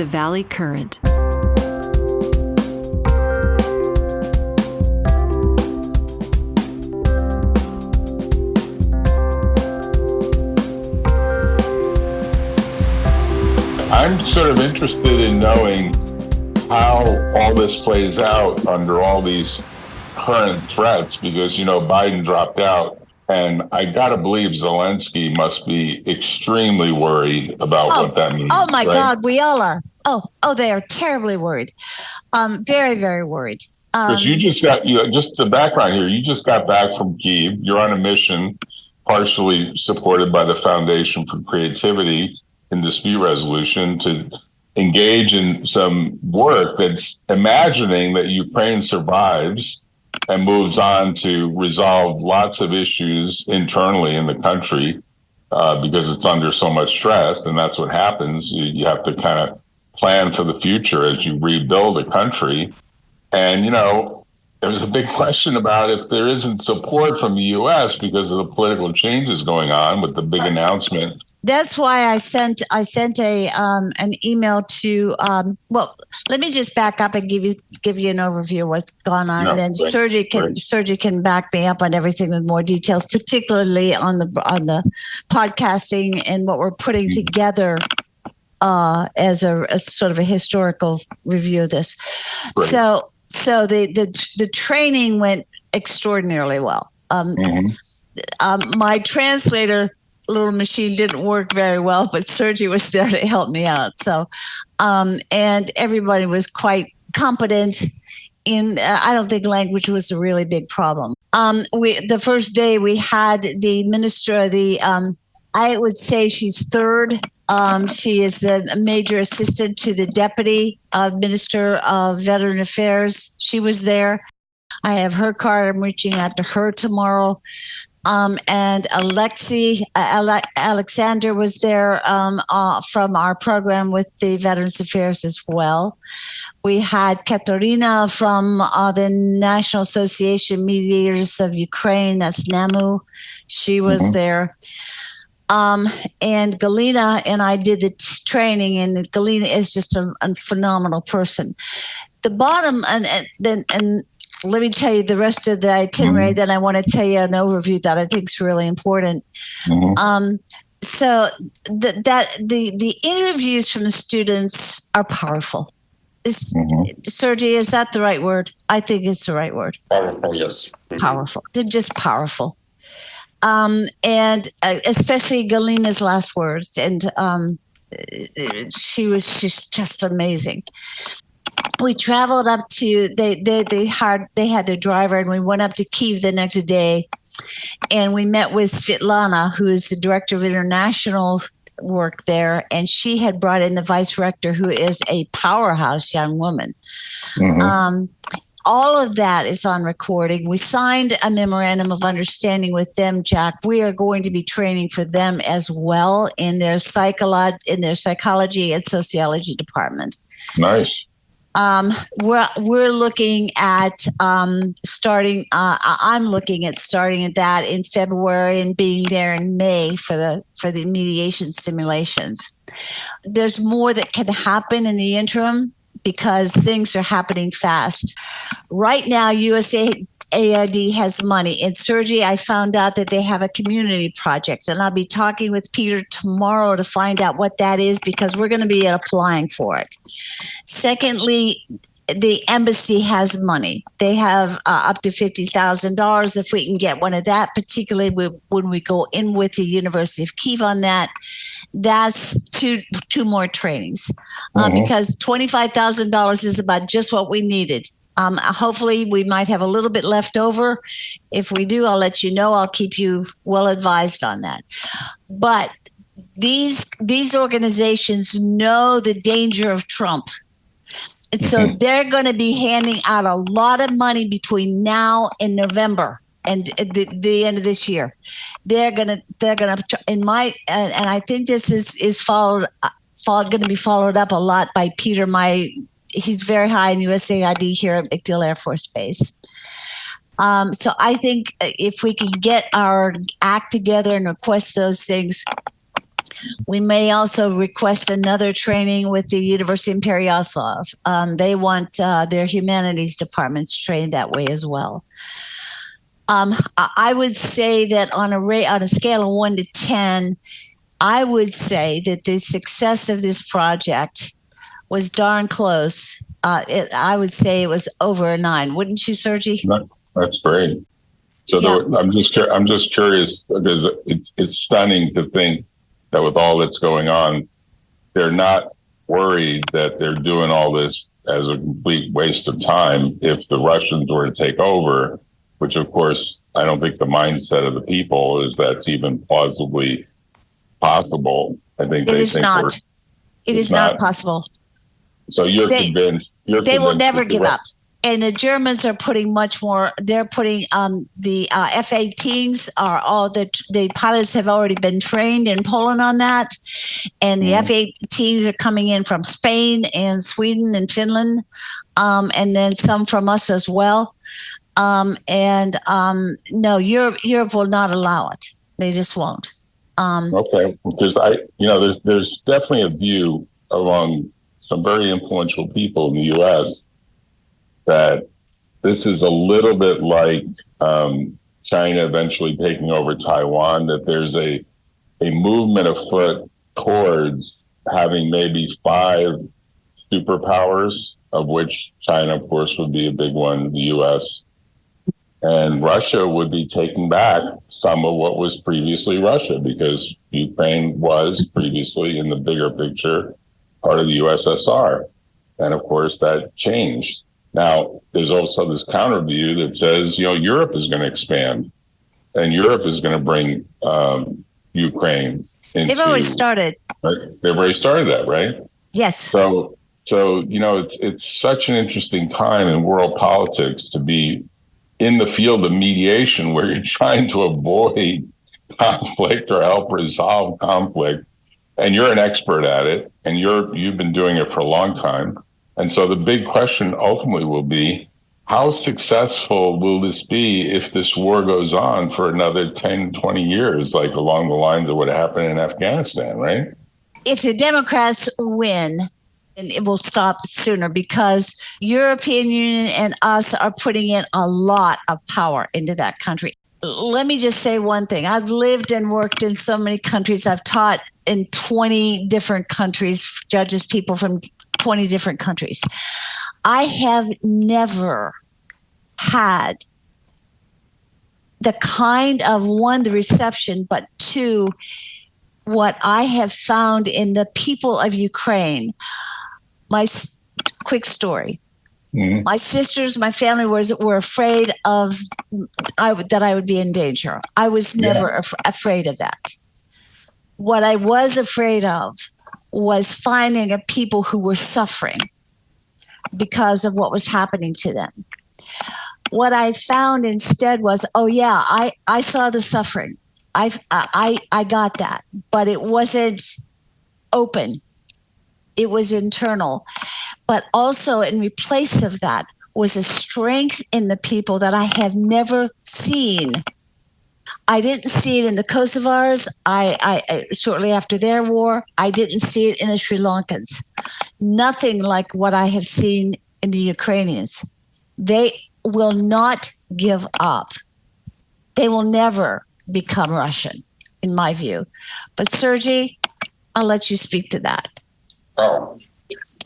the Valley Current. I'm sort of interested in knowing how all this plays out under all these current threats, because, Biden dropped out, and I got to believe Zelensky must be extremely worried about what that means. Oh, my God, we all are. Oh, they are terribly worried. Very, very worried. Because just the background here, you just got back from Kyiv. You're on a mission partially supported by the Foundation for Creativity in Dispute Resolution to engage in some work that's imagining that Ukraine survives and moves on to resolve lots of issues internally in the country because it's under so much stress. And that's what happens. You have to kind of plan for the future as you rebuild a country. And, there's a big question about if there isn't support from the U.S. because of the political changes going on with the big announcement. That's why I sent an email to let me just back up and give you an overview of what's gone on, and then Sergiy can back me up on everything with more details, particularly on the podcasting and what we're putting together as a sort of a historical review of this. Right. So the training went extraordinarily well. My translator little machine didn't work very well, but Sergiy was there to help me out. So, and everybody was quite competent in, I don't think language was a really big problem. The first day we had the minister, I would say she's third. She is the major assistant to the deputy minister of Veteran Affairs. She was there. I have her card. I'm reaching out to her tomorrow. And Alexander was there from our program with the Veterans Affairs as well. We had Katerina from the National Association Mediators of Ukraine, that's NAMU. She was there. And Galina and I did the training, and Galina is just a phenomenal person. The bottom, and let me tell you the rest of the itinerary. Then I want to tell you an overview that I think is really important. So the interviews from the students are powerful. Sergiy, is that the right word? I think it's the right word. Powerful, yes. Powerful. They're just powerful. And especially Galina's last words. And she's just amazing. We traveled up to they had their driver, and we went up to Kyiv the next day, and we met with Svetlana, who is the director of international work there, and she had brought in the vice rector, who is a powerhouse young woman. All of that is on recording. We signed a memorandum of understanding with them, Jack. We are going to be training for them as well in their psychology and sociology department. Nice. We're looking at starting. I'm looking at starting at that in February and being there in May for the mediation simulations. There's more that can happen in the interim because things are happening fast. Right now, USAID has money. And Sergiy, I found out that they have a community project, and I'll be talking with Peter tomorrow to find out what that is, because we're going to be applying for it. Secondly, the embassy has money. They have up to $50,000 if we can get one of that, particularly when we go in with the University of Kyiv on that. That's two more trainings because $25,000 is about just what we needed. Hopefully we might have a little bit left over. If we do, I'll let you know. I'll keep you well advised on that. But these organizations know the danger of Trump. And so they're going to be handing out a lot of money between now and November and the end of this year. They're going to and I think this is going to be followed up a lot by Peter. He's very high in USAID here at MacDill Air Force Base. So I think if we can get our act together and request those things, We may also request another training with the University in Pereyaslav. They want their humanities departments trained that way as well. I would say that on a scale of 1 to 10, I would say that the success of this project was darn close. I would say it was over a 9. Wouldn't you, Sergiy? That's great. So yeah. I'm just curious because it's stunning to think that with all that's going on, they're not worried that they're doing all this as a complete waste of time if the Russians were to take over, which of course, I don't think the mindset of the people is that's even plausibly possible. I think it is not. It is not possible. So you're convinced. They will never give up. And the Germans are putting much more. They're putting the F-18s are all the pilots have already been trained in Poland on that, and the F-18s are coming in from Spain and Sweden and Finland, and then some from us as well. No, Europe will not allow it. They just won't. Okay, because there's definitely a view among some very influential people in the U.S. that this is a little bit like China eventually taking over Taiwan, that there's a movement afoot towards having maybe 5 superpowers, of which China, of course, would be a big one, the U.S., and Russia would be taking back some of what was previously Russia, because Ukraine was previously, in the bigger picture, part of the USSR. And of course, that changed. Now, there's also this counter view that says, Europe is going to expand and Europe is going to bring Ukraine into... They've already started. Right? They've already started that, right? Yes. So it's such an interesting time in world politics to be in the field of mediation, where you're trying to avoid conflict or help resolve conflict. And you're an expert at it, and you've been doing it for a long time. And so the big question ultimately will be, how successful will this be if this war goes on for another 10, 20 years, like along the lines of what happened in Afghanistan, right? If the Democrats win, and it will stop sooner, because European Union and us are putting in a lot of power into that country. Let me just say one thing. I've lived and worked in so many countries. I've taught in 20 different countries, judges people from 20 different countries. I have never had the kind of, one, the reception, but two, what I have found in the people of Ukraine. My quick story. Mm-hmm. My sisters, my family were afraid of that I would be in danger. I was never afraid of that. What I was afraid of was finding a people who were suffering because of what was happening to them. What I found instead was, I saw the suffering. I got that, but it wasn't open. It was internal. But also in place of that was a strength in the people that I have never seen. I didn't see it in the Kosovars. I shortly after their war, I didn't see it in the Sri Lankans. Nothing like what I have seen in the Ukrainians. They will not give up. They will never become Russian, in my view. But Sergiy, I'll let you speak to that. Oh,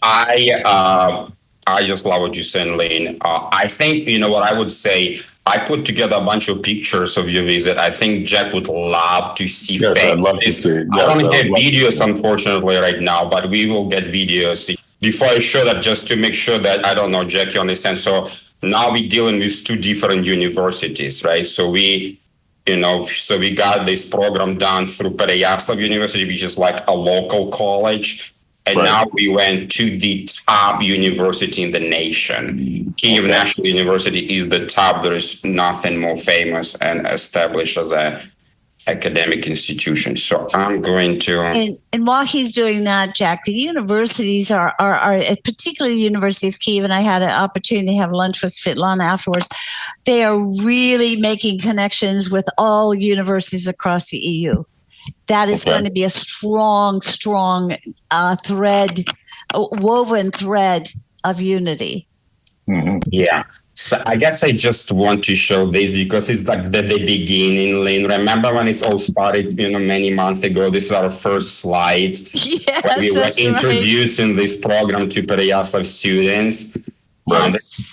I just love what you're saying, Lynn. I think, what I would say, I put together a bunch of pictures of your visit. I think Jack would love to see faces. I don't get videos, unfortunately, right now, but we will get videos. Before I show that, just to make sure that, I don't know, Jack, you understand. So now we're dealing with 2 different universities, right? So we got this program done through Pereyaslav University, which is like a local college. And now we went to the top university in the nation. Kyiv National University is the top. There is nothing more famous and established as an academic institution. So I'm going to... And while he's doing that, Jack, the universities are particularly the University of Kyiv, and I had an opportunity to have lunch with Svetlana afterwards. They are really making connections with all universities across the EU. that is going to be a strong woven thread of unity. Yeah. So I guess I just want to show this because it's like the beginning, Lynn. Remember when it all started, many months ago? This is our first slide. Yes, when we were that's introducing this program to Pereyaslav students. Yes.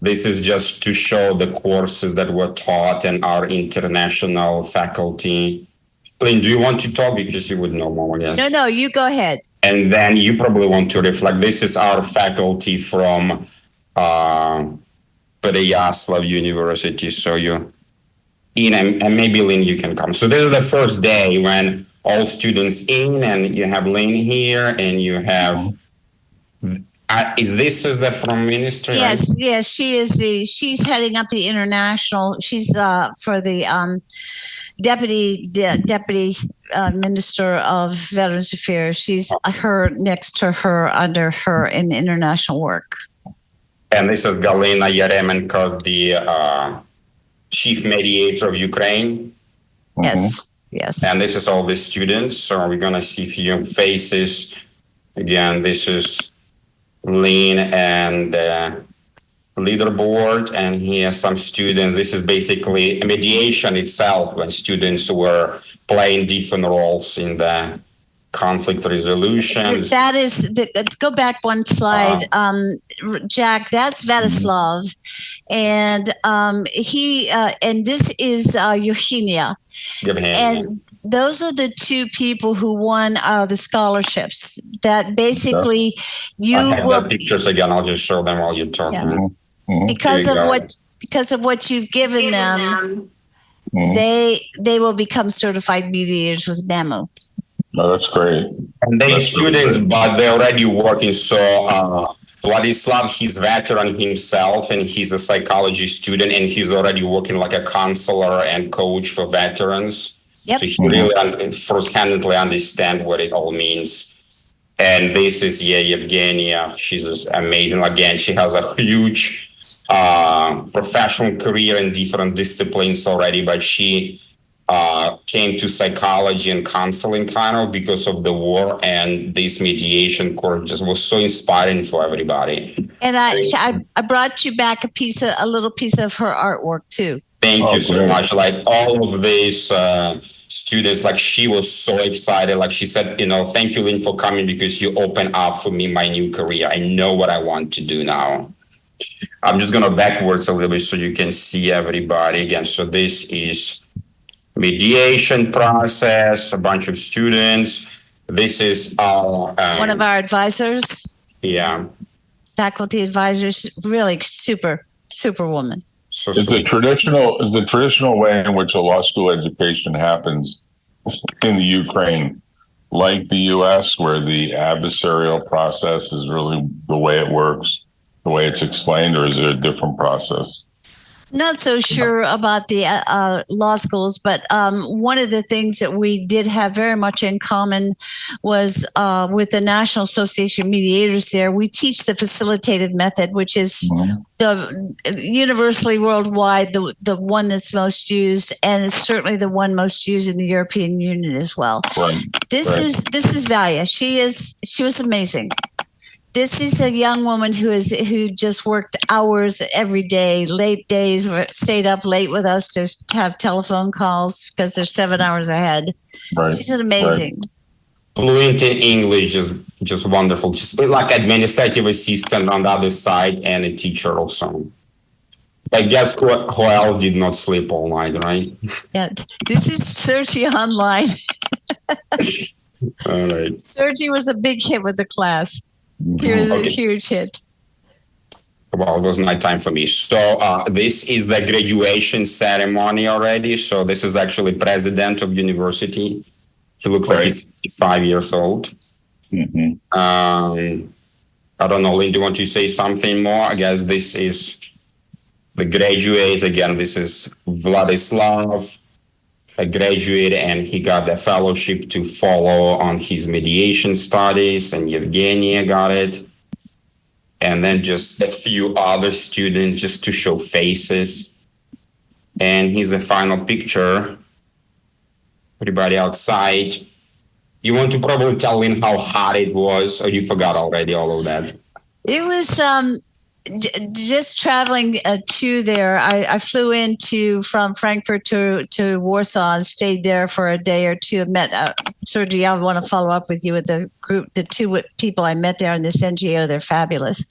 This is just to show the courses that were taught and our international faculty. Lynn, do you want to talk? Because you would know more, yes. No, you go ahead. And then you probably want to reflect. This is our faculty from Pereyaslav University. So and maybe Lynn, you can come. So this is the first day when all students in, and you have Lynn here, and you have. Is that from ministry? Yes, right? yes. She's heading up the international. She's for the deputy minister of Veterans Affairs. She's her next to her, under her in international work. And this is Galina Yaremenko, the chief mediator of Ukraine. Yes, yes. And this is all the students. So we're going to see a few faces. Again, this is Lynn and leaderboard. And here some students. This is basically mediation itself, when students were playing different roles in the conflict resolution. That is, go back one slide, Jack. That's Vladislav, and he and this is Eugenia, and those are the two people who won the scholarships. That basically I have the pictures again. I'll just show them while you're talking. Yeah. Because of what you've given them, they will become certified mediators with NAMU. No, that's great. And they're students, but they're already working. So Vladislav, he's veteran himself, and he's a psychology student, and he's already working like a counselor and coach for veterans. Yep. So he really first-handedly understands what it all means. And this is Yevgenia. She's just amazing. Again, she has a huge professional career in different disciplines already, but she came to psychology and counseling kind of because of the war, and this mediation course just was so inspiring for everybody. And I brought you back a little piece of her artwork too. Thank you so much. Like all of these students, like she was so excited. Like she said, thank you, Lynn, for coming, because you opened up for me my new career. I know what I want to do now. I'm just going to backwards a little bit so you can see everybody again. So this is mediation process, a bunch of students. This is our one of our advisors. Yeah. Faculty advisors, really super woman. So is the traditional way in which a law school education happens in the Ukraine like the US, where the adversarial process is really the way it works, the way it's explained, or is it a different process? Not so sure about the law schools, but one of the things that we did have very much in common was with the National Association of Mediators there, we teach the facilitated method, which is the universally worldwide, the one that's most used, and it's certainly the one most used in the European Union as well. Right. This is Valia. She was amazing. This is a young woman who just worked hours every day, late days, stayed up late with us to have telephone calls because they're 7 hours ahead. Right. She's amazing. Right. Fluent in English, just wonderful. Just like administrative assistant on the other side, and a teacher also. I guess who else did not sleep all night, right? Yeah, this is Sergiy online. All right. Sergiy was a big hit with the class. He was a huge hit. Well, it was nighttime for me. So this is the graduation ceremony already. So this is actually president of university. He looks like he's 55 years old. I don't know, Lynn, do you want to say something more? I guess this is the graduates. Again, this is Vladislav, a graduate, and he got a fellowship to follow on his mediation studies, and Yevgenia got it. And then just a few other students just to show faces. And here's a final picture. everybody outside. You want to probably tell Lynn how hot it was, or you forgot already all of that? It was just traveling to there. I flew from Frankfurt to Warsaw and stayed there for a day or two. I met Sergiy. I want to follow up with you with the group, the two people I met there in this NGO. They're fabulous.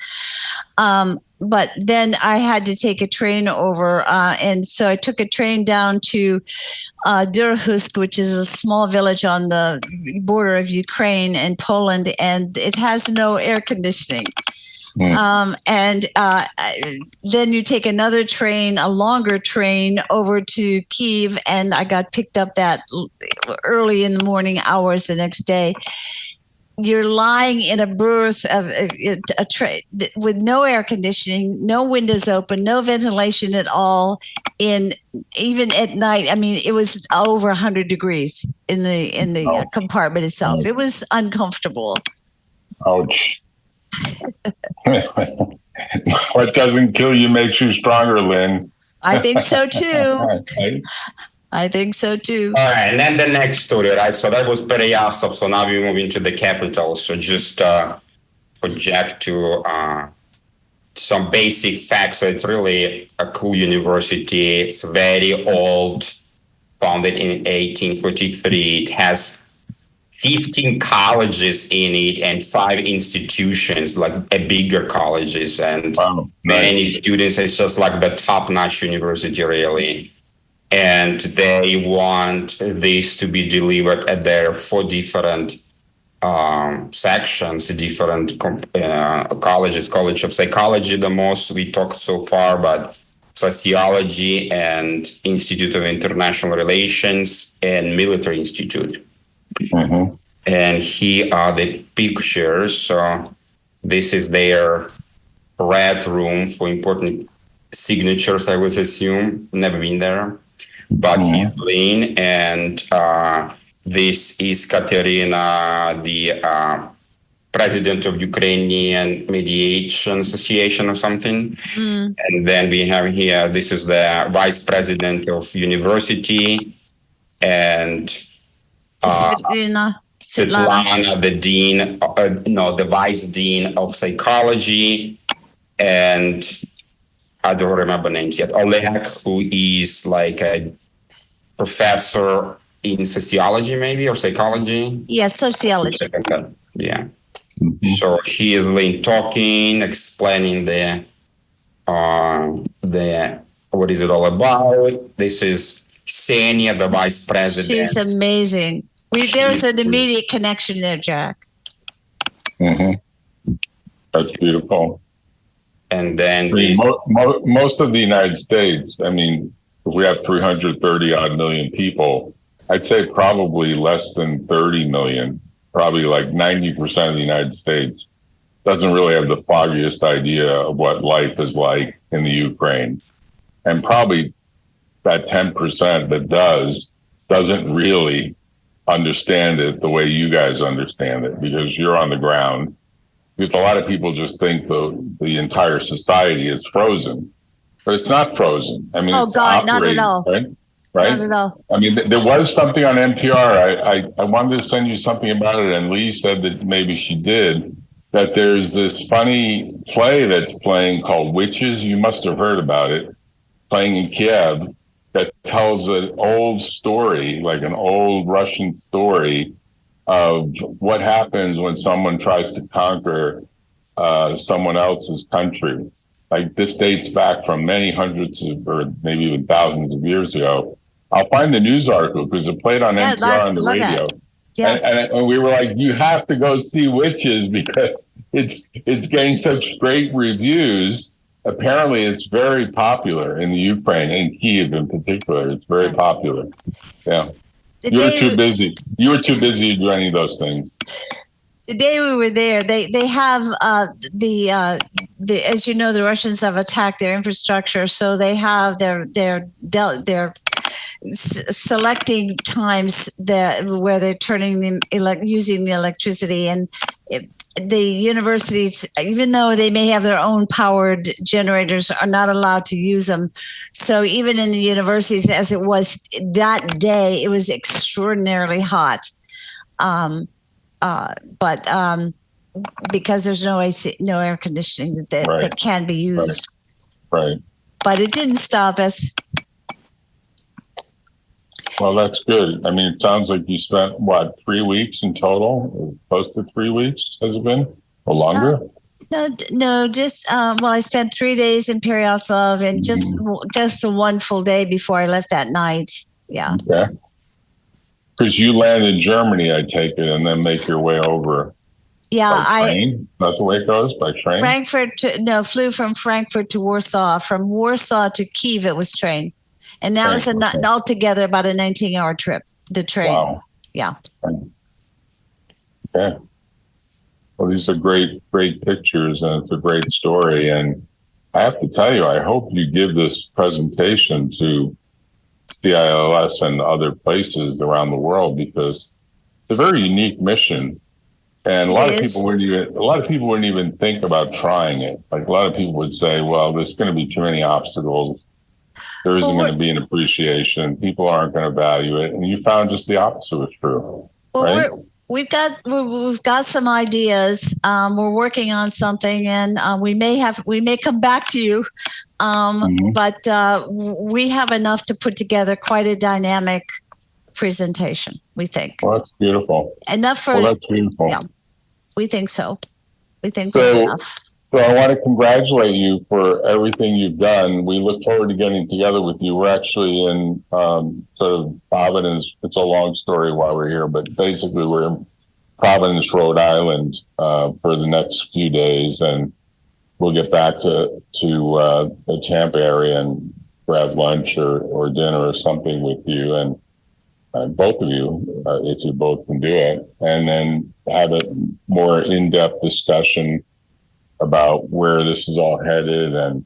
But then I had to take a train over, and so I took a train down to Durhusk, which is a small village on the border of Ukraine and Poland, and it has no air conditioning. And then you take another train, a longer train, over to Kyiv, and I got picked up that early in the morning hours the next day. You're lying in a berth of a tray with no air conditioning, no windows open, no ventilation at all. Even at night, I mean, it was over 100 degrees in the compartment itself. It was uncomfortable. Ouch. What doesn't kill you makes you stronger, Lynn. I think so too. I think so too. All right, and then the next story, right? So that was Pereyaslav. So now we move into the capital. So just for Jack to some basic facts. So it's really a cool university. It's very old, founded in 1843. It has 15 colleges in it and 5 institutions, like bigger colleges, and many students. It's just like the top-notch university, really. And they want this to be delivered at their 4 different sections, different colleges. College of Psychology, the most we talked so far, but Sociology and Institute of International Relations and Military Institute. Mm-hmm. And here are the pictures. So this is their red room for important signatures, I would assume. Never been there. But he's Lynn, and this is Katerina, the president of Ukrainian Mediation Association or something. And then we have here, this is the vice president of university, and Svetlana, the dean, the vice dean of psychology, and I don't remember names yet. Oleg, who is like a professor in sociology, maybe, or psychology. Yeah, sociology. Yeah. So he is Lynn talking, explaining the what is it all about. This is Ksenia, the vice president. She's amazing. There's an immediate connection there, Jack. That's beautiful. And then most of the United States, I mean, if we have 330 odd million people, I'd say probably less than 30 million, probably like 90% of the United States doesn't really have the foggiest idea of what life is like in the Ukraine. And probably that 10% that doesn't really understand it the way you guys understand it, because you're on the ground. Because a lot of people just think the entire society is frozen, but it's not frozen. I mean, not at all. Right? Not at all. I mean, there was something on NPR. I wanted to send you something about it, and Lee said that maybe she did, that there's this funny play that's playing called Witches. You must have heard about it, playing in Kiev, that tells an old story, like an old Russian story, of what happens when someone tries to conquer someone else's country. Like, this dates back from many hundreds of, or maybe even thousands of years ago. I'll find the news article because it played on NPR on the radio. Yeah. And we were like, you have to go see Witches because it's getting such great reviews. Apparently, it's very popular in the Ukraine, in Kyiv in particular. It's very popular. Yeah. You were too busy. You were too busy to do any of those things. The day we were there, they have the as you know, the Russians have attacked their infrastructure, so they have their selecting times where they're turning using the electricity, and the universities, even though they may have their own powered generators, are not allowed to use them. So even in the universities, as it was that day, it was extraordinarily hot. But because there's no AC, no air conditioning that can be used. Right. But it didn't stop us. Well, that's good. I mean, it sounds like you spent, 3 weeks in total? Close to 3 weeks, has it been? Or longer? No, just, I spent 3 days in Pereyaslav and just a one full day before I left that night. Yeah. Okay. Because you land in Germany, I take it, and then make your way over. Yeah, by train? That's the way it goes, by train? Flew from Frankfurt to Warsaw. From Warsaw to Kyiv, it was train. And that was altogether about a 19-hour trip, the train. Wow. Yeah. Okay. Well, these are great pictures, and it's a great story. And I have to tell you, I hope you give this presentation to CILS and other places around the world, because it's a very unique mission. And a lot of people wouldn't even think about trying it. Like, a lot of people would say, well, there's going to be too many obstacles. There isn't going to be an appreciation. People aren't going to value it. And you found just the opposite was true. Well, right? we've got some ideas. We're working on something, and we may come back to you. But we have enough to put together quite a dynamic presentation, we think. Well, that's beautiful. Enough for. Well, that's beautiful. Yeah, we think so. We think we're enough. So I want to congratulate you for everything you've done. We look forward to getting together with you. We're actually in sort of Providence. It's a long story why we're here, but basically we're in Providence, Rhode Island for the next few days, and we'll get back to the Tampa area and grab lunch or dinner or something with you, and both of you, if you both can do it, and then have a more in-depth discussion about where this is all headed and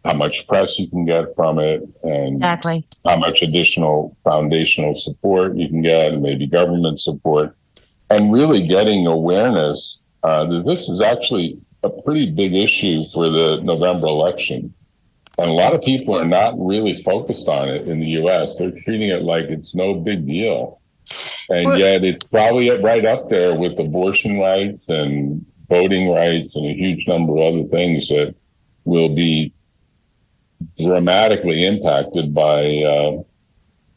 how much press you can get from it, and how much additional foundational support you can get, and maybe government support, and really getting awareness that this is actually a pretty big issue for the November election. And a lot of people are not really focused on it in the U.S. They're treating it like it's no big deal. And yet it's probably right up there with abortion rights and voting rights and a huge number of other things that will be dramatically impacted by,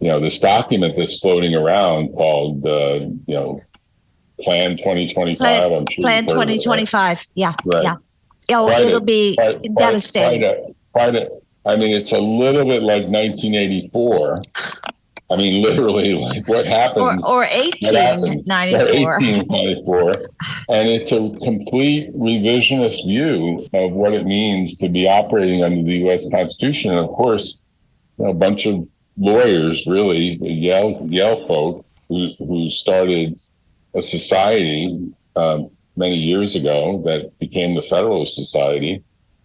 this document that's floating around called, Plan 2025. Plan 2025. Yeah. Right. Yeah. Oh, it'll be devastating. It's a little bit like 1984. I mean, literally, like what happens? Or 1894. And it's a complete revisionist view of what it means to be operating under the U.S. Constitution. And of course, a bunch of lawyers, really, Yale folk, who started a society many years ago that became the Federalist Society,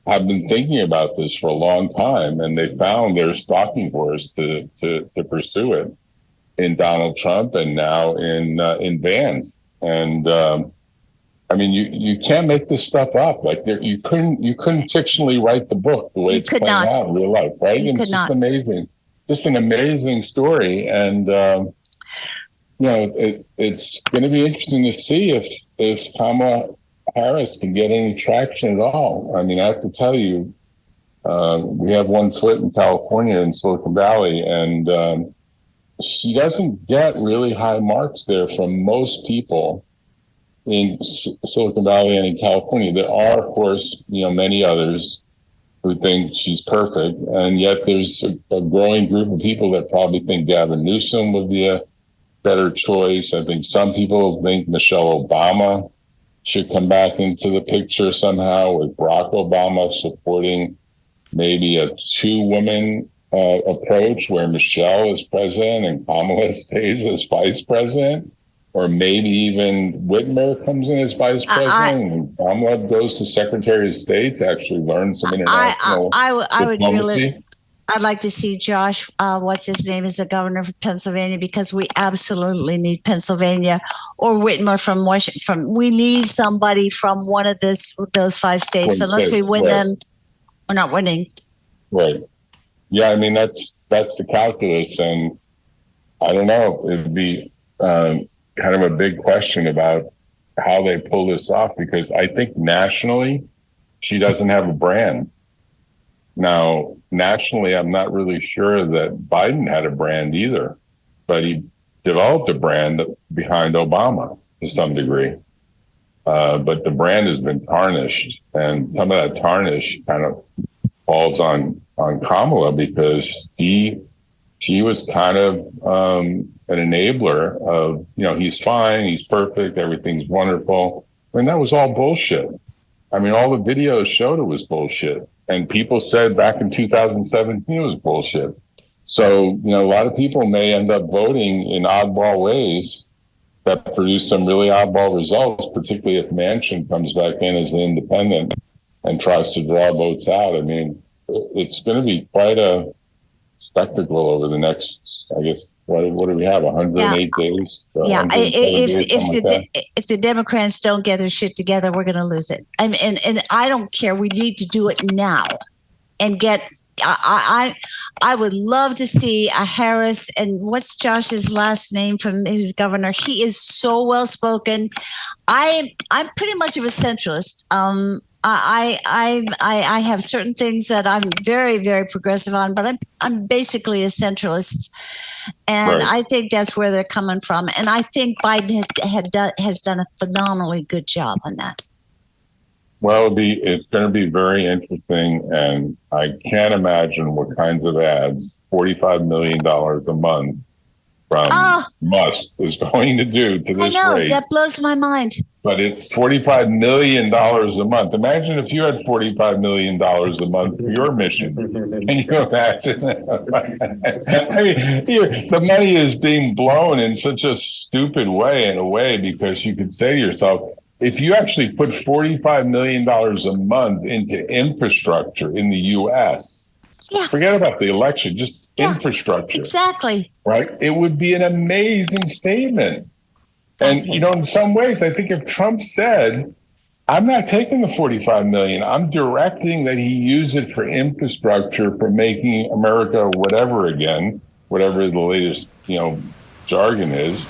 have been thinking about this for a long time, and they found their stalking horse to pursue it in Donald Trump and now in Vance. And you can't make this stuff up. Like you couldn't fictionally write the book the way it's playing out in real life, right? You could not. Amazing, just an amazing story. And it's going to be interesting to see if Kamala Harris can get any traction at all. I mean, I have to tell you, we have one foot in California in Silicon Valley, and she doesn't get really high marks there from most people in Silicon Valley and in California. There are, of course, many others who think she's perfect, and yet there's a growing group of people that probably think Gavin Newsom would be a better choice. I think some people think Michelle Obama should come back into the picture somehow, with Barack Obama supporting maybe a two-woman approach where Michelle is president and Kamala stays as vice president, or maybe even Whitmer comes in as vice president and Kamala goes to Secretary of State to actually learn some international diplomacy. I'd like to see Josh, what's his name, as the governor of Pennsylvania, because we absolutely need Pennsylvania, or Whitmer from Washington. We need somebody from one of those 5 states. Unless we win them, we're not winning. Right. Yeah, I mean, that's the calculus. And I don't know, it'd be kind of a big question about how they pull this off, because I think nationally, she doesn't have a brand. Now, nationally, I'm not really sure that Biden had a brand either, but he developed a brand behind Obama to some degree. But the brand has been tarnished, and some of that tarnish kind of falls on Kamala, because she was kind of an enabler of, he's fine, he's perfect, everything's wonderful. I mean, that was all bullshit. I mean, all the videos showed it was bullshit. And people said back in 2017 it was bullshit. So, a lot of people may end up voting in oddball ways that produce some really oddball results, particularly if Manchin comes back in as an independent and tries to draw votes out. I mean, it's going to be quite a spectacle over the next, I guess, what do we have, 108 days? Yeah, if the Democrats don't get their shit together, we're going to lose it. And I don't care. We need to do it now and get. I would love to see a Harris, and what's Josh's last name from his governor? He is so well spoken. I'm pretty much of a centralist. I have certain things that I'm very, very progressive on, but I'm basically a centralist, and right. I think that's where they're coming from. And I think Biden has done a phenomenally good job on that. Well, it's going to be very interesting, and I can't imagine what kinds of ads $45 million a month from Musk is going to do to this race. That blows my mind. But it's $45 million a month. Imagine if you had $45 million a month for your mission. Can you imagine? I mean, the money is being blown in such a stupid way, in a way, because you could say to yourself, if you actually put $45 million a month into infrastructure in the U.S., forget about the election, just infrastructure. Exactly. Right? It would be an amazing statement. And, in some ways, I think if Trump said, I'm not taking the $45 million, I'm directing that he use it for infrastructure, for making America whatever again, whatever the latest, jargon is,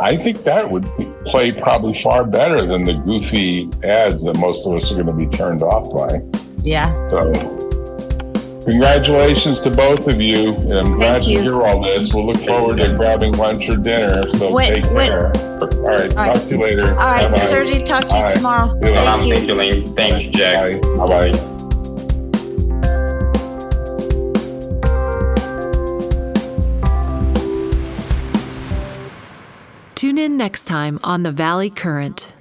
I think that would play probably far better than the goofy ads that most of us are going to be turned off by. Yeah. So, congratulations to both of you. And I'm glad to hear all this. We'll look forward to grabbing lunch or dinner. So take care. All right. Talk to you later. All right. Bye-bye. Sergiy, talk to you tomorrow. Thank you, Lynn. Thank you, Jack. Bye-bye. Tune in next time on The Valley Current.